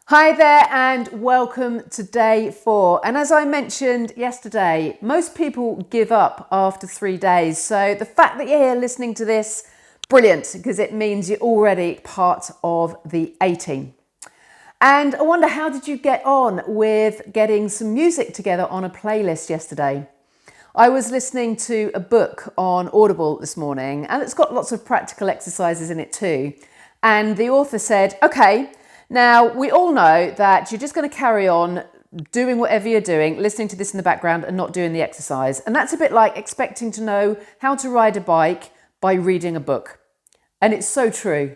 Hi there and welcome to day 4. And as I mentioned yesterday, most people give up after 3 days. So the fact that you're here listening to this, brilliant, because it means you're already part of the 18. And I wonder, how did you get on with getting some music together on a playlist yesterday? I was listening to a book on Audible this morning, and it's got lots of practical exercises in it too. And the author said, okay, now we all know that you're just going to carry on doing whatever you're doing, listening to this in the background and not doing the exercise. And that's a bit like expecting to know how to ride a bike by reading a book. And it's so true.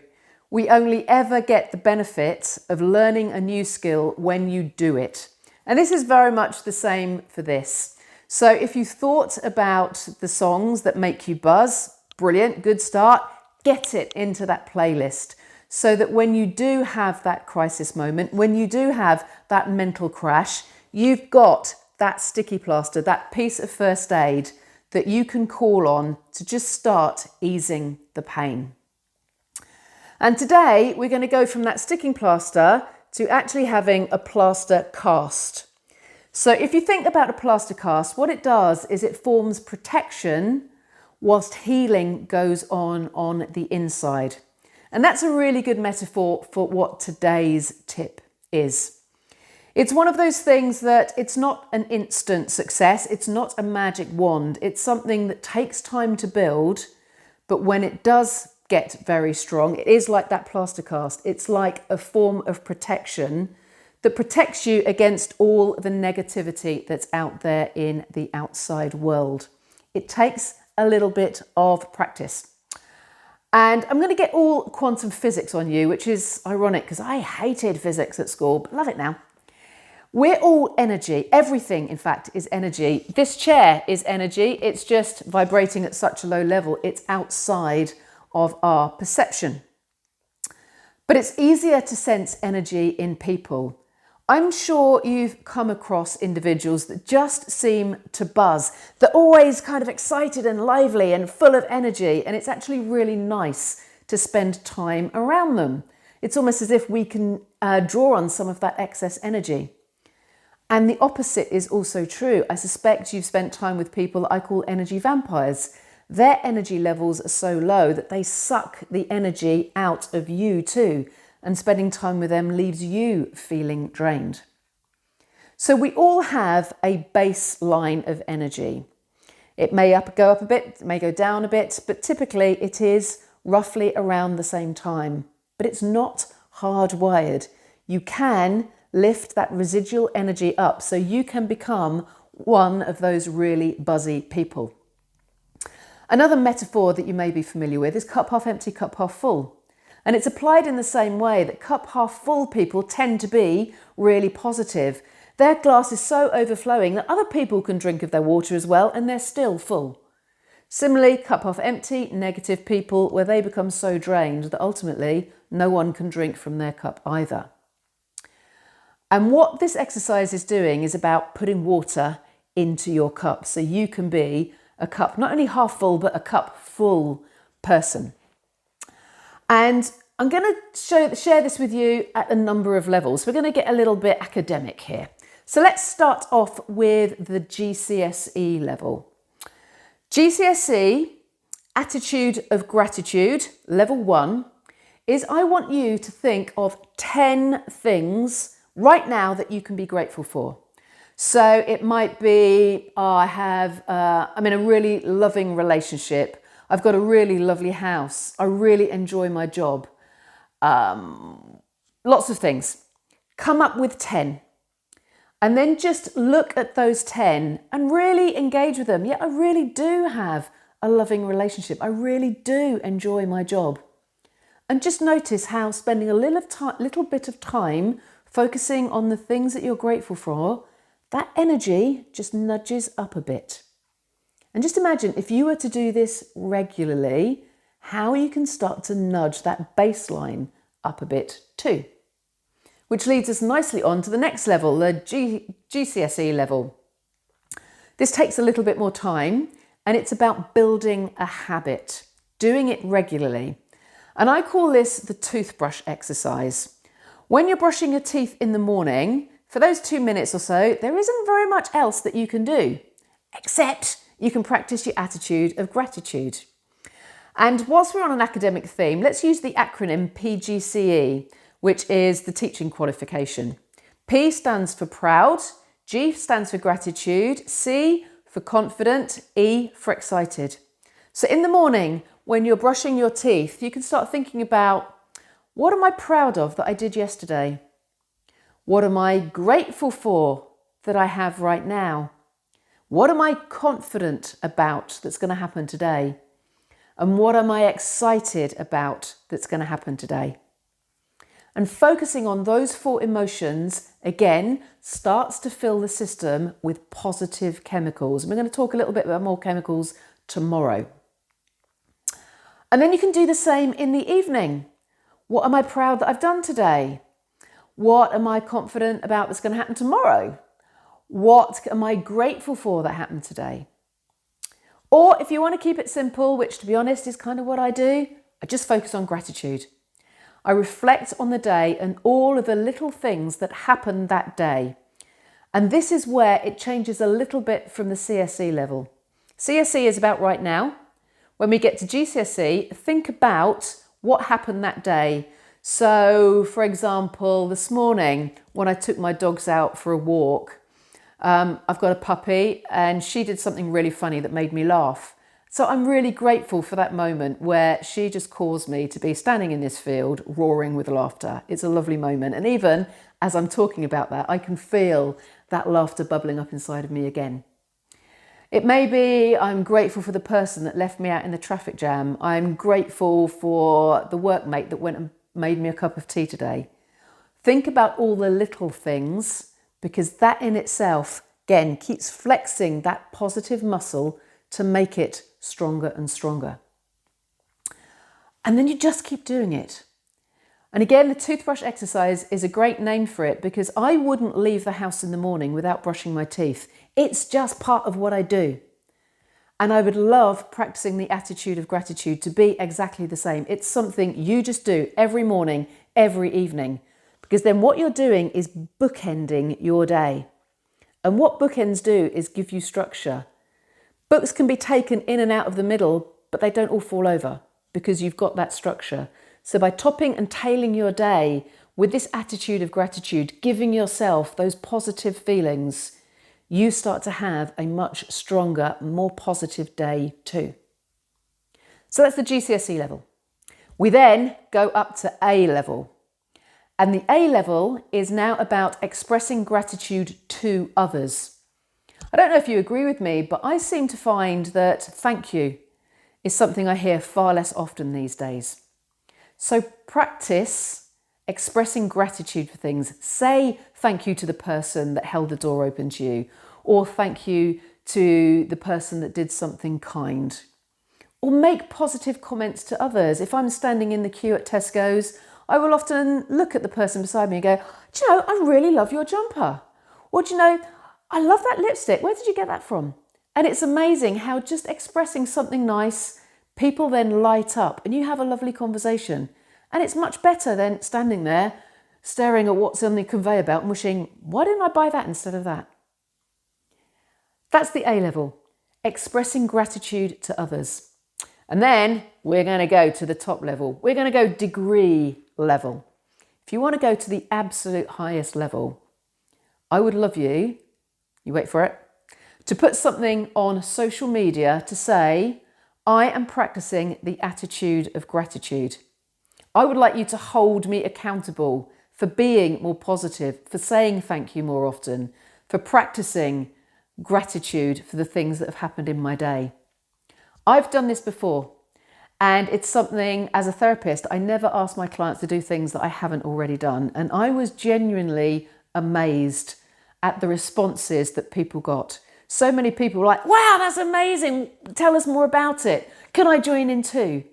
We only ever get the benefit of learning a new skill when you do it. And this is very much the same for this. So if you thought about the songs that make you buzz, brilliant, good start, get it into that playlist so that when you do have that crisis moment, when you do have that mental crash, you've got that sticky plaster, that piece of first aid that you can call on to just start easing the pain. And today we're going to go from that sticking plaster to actually having a plaster cast. So if you think about a plaster cast, what it does is it forms protection whilst healing goes on the inside. And that's a really good metaphor for what today's tip is. It's one of those things that it's not an instant success. It's not a magic wand. It's something that takes time to build, but when it does get very strong, it is like that plaster cast. It's like a form of protection that protects you against all the negativity that's out there in the outside world. It takes a little bit of practice. And I'm going to get all quantum physics on you, which is ironic because I hated physics at school, but love it now. We're all energy. Everything, in fact, is energy. This chair is energy. It's just vibrating at such a low level. It's outside of our perception. But it's easier to sense energy in people. I'm sure you've come across individuals that just seem to buzz. They're always kind of excited and lively and full of energy, and it's actually really nice to spend time around them. It's almost as if we can draw on some of that excess energy. And the opposite is also true. I suspect you've spent time with people I call energy vampires. Their energy levels are so low that they suck the energy out of you too. And spending time with them leaves you feeling drained. So we all have a baseline of energy. It may go up a bit, it may go down a bit, but typically it is roughly around the same time. But it's not hardwired. You can lift that residual energy up so you can become one of those really buzzy people. Another metaphor that you may be familiar with is cup half empty, cup half full. And it's applied in the same way that cup half full people tend to be really positive. Their glass is so overflowing that other people can drink of their water as well and they're still full. Similarly, cup half empty, negative people, where they become so drained that ultimately no one can drink from their cup either. And what this exercise is doing is about putting water into your cup so you can be a cup, not only half full, but a cup full person. And I'm going to share this with you at a number of levels. We're going to get a little bit academic here. So let's start off with the GCSE level. GCSE, Attitude of Gratitude, level 1, is I want you to think of 10 things right now that you can be grateful for. So it might be, I'm in a really loving relationship. I've got a really lovely house. I really enjoy my job. Lots of things. Come up with 10. And then just look at those 10 and really engage with them. Yeah, I really do have a loving relationship. I really do enjoy my job. And just notice how spending a little bit of time focusing on the things that you're grateful for, that energy just nudges up a bit. And just imagine if you were to do this regularly, how you can start to nudge that baseline up a bit too. Which leads us nicely on to the next level, the GCSE level. This takes a little bit more time and it's about building a habit, doing it regularly. And I call this the toothbrush exercise. When you're brushing your teeth in the morning, for those 2 minutes or so, there isn't very much else that you can do, except you can practice your attitude of gratitude. And whilst we're on an academic theme, let's use the acronym PGCE, which is the teaching qualification. P stands for proud, G stands for gratitude, C for confident, E for excited. So in the morning, when you're brushing your teeth, you can start thinking about, what am I proud of that I did yesterday? What am I grateful for that I have right now? What am I confident about that's going to happen today? And what am I excited about that's going to happen today? And focusing on those 4 emotions, again, starts to fill the system with positive chemicals. And we're going to talk a little bit about more chemicals tomorrow. And then you can do the same in the evening. What am I proud that I've done today? What am I confident about that's going to happen tomorrow? What am I grateful for that happened today? Or if you want to keep it simple, which to be honest is kind of what I do, I just focus on gratitude. I reflect on the day and all of the little things that happened that day. And this is where it changes a little bit from the CSE level. CSE is about right now. When we get to GCSE, think about what happened that day. So, for example, this morning when I took my dogs out for a walk, I've got a puppy and she did something really funny that made me laugh. So I'm really grateful for that moment where she just caused me to be standing in this field roaring with laughter. It's a lovely moment. And even as I'm talking about that, I can feel that laughter bubbling up inside of me again. It may be I'm grateful for the person that left me out in the traffic jam. I'm grateful for the workmate that went and made me a cup of tea today. Think about all the little things, because that in itself, again, keeps flexing that positive muscle to make it stronger and stronger. And then you just keep doing it. And again, the toothbrush exercise is a great name for it, because I wouldn't leave the house in the morning without brushing my teeth. It's just part of what I do. And I would love practicing the attitude of gratitude to be exactly the same. It's something you just do every morning, every evening, because then what you're doing is bookending your day. And what bookends do is give you structure. Books can be taken in and out of the middle, but they don't all fall over because you've got that structure. So by topping and tailing your day with this attitude of gratitude, giving yourself those positive feelings, you start to have a much stronger, more positive day too. So that's the GCSE level. We then go up to A level. And the A level is now about expressing gratitude to others. I don't know if you agree with me, but I seem to find that thank you is something I hear far less often these days. So practice expressing gratitude for things. Say thank you to the person that held the door open to you, or thank you to the person that did something kind. Or make positive comments to others. If I'm standing in the queue at Tesco's, I will often look at the person beside me and go, do you know, I really love your jumper. Or do you know, I love that lipstick. Where did you get that from? And it's amazing how just expressing something nice, people then light up and you have a lovely conversation. And it's much better than standing there staring at what's on the conveyor belt and wishing, why didn't I buy that instead of that? That's the A level, expressing gratitude to others. And then we're going to go to the top level. We're going to go degree level. If you want to go to the absolute highest level, I would love you wait for it, to put something on social media to say, I am practicing the attitude of gratitude. I would like you to hold me accountable for being more positive, for saying thank you more often, for practicing gratitude for the things that have happened in my day. I've done this before, and it's something, as a therapist, I never ask my clients to do things that I haven't already done. And I was genuinely amazed at the responses that people got. So many people were like, wow, that's amazing. Tell us more about it. Can I join in too?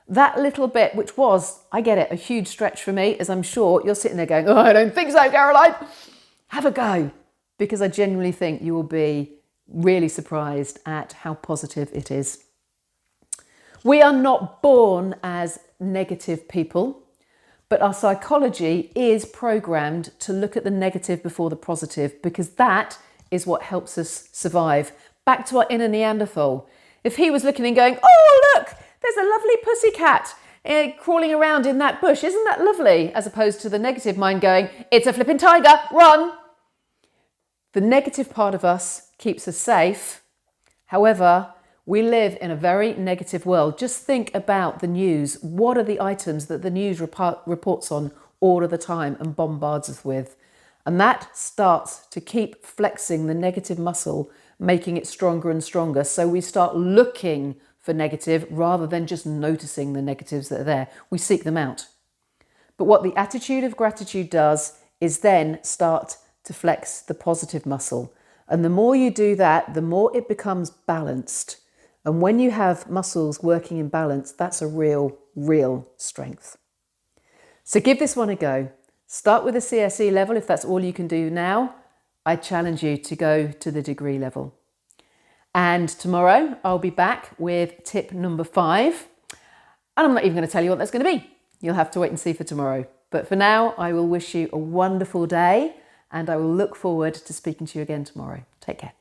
That little bit, which was, I get it, a huge stretch for me, as I'm sure you're sitting there going, oh, I don't think so, Caroline. Have a go, because I genuinely think you will be really surprised at how positive it is. We are not born as negative people, But our psychology is programmed to look at the negative before the positive, because that is what helps us survive. Back to our inner Neanderthal. If he was looking and going, oh, look, there's a lovely pussycat crawling around in that bush. Isn't that lovely? As opposed to the negative mind going, it's a flipping tiger, run. The negative part of us keeps us safe. However, we live in a very negative world. Just think about the news. What are the items that the news reports on all of the time and bombards us with? And that starts to keep flexing the negative muscle, making it stronger and stronger. So we start looking for negative rather than just noticing the negatives that are there. We seek them out. But what the attitude of gratitude does is then start to flex the positive muscle. And the more you do that, the more it becomes balanced. And when you have muscles working in balance, that's a real strength. So give this one a go. Start with a CSE level if that's all you can do now. I challenge you to go to the degree level. And tomorrow I'll be back with tip number 5. And I'm not even going to tell you what that's going to be. You'll have to wait and see for tomorrow. But for now, I will wish you a wonderful day and I will look forward to speaking to you again tomorrow. Take care.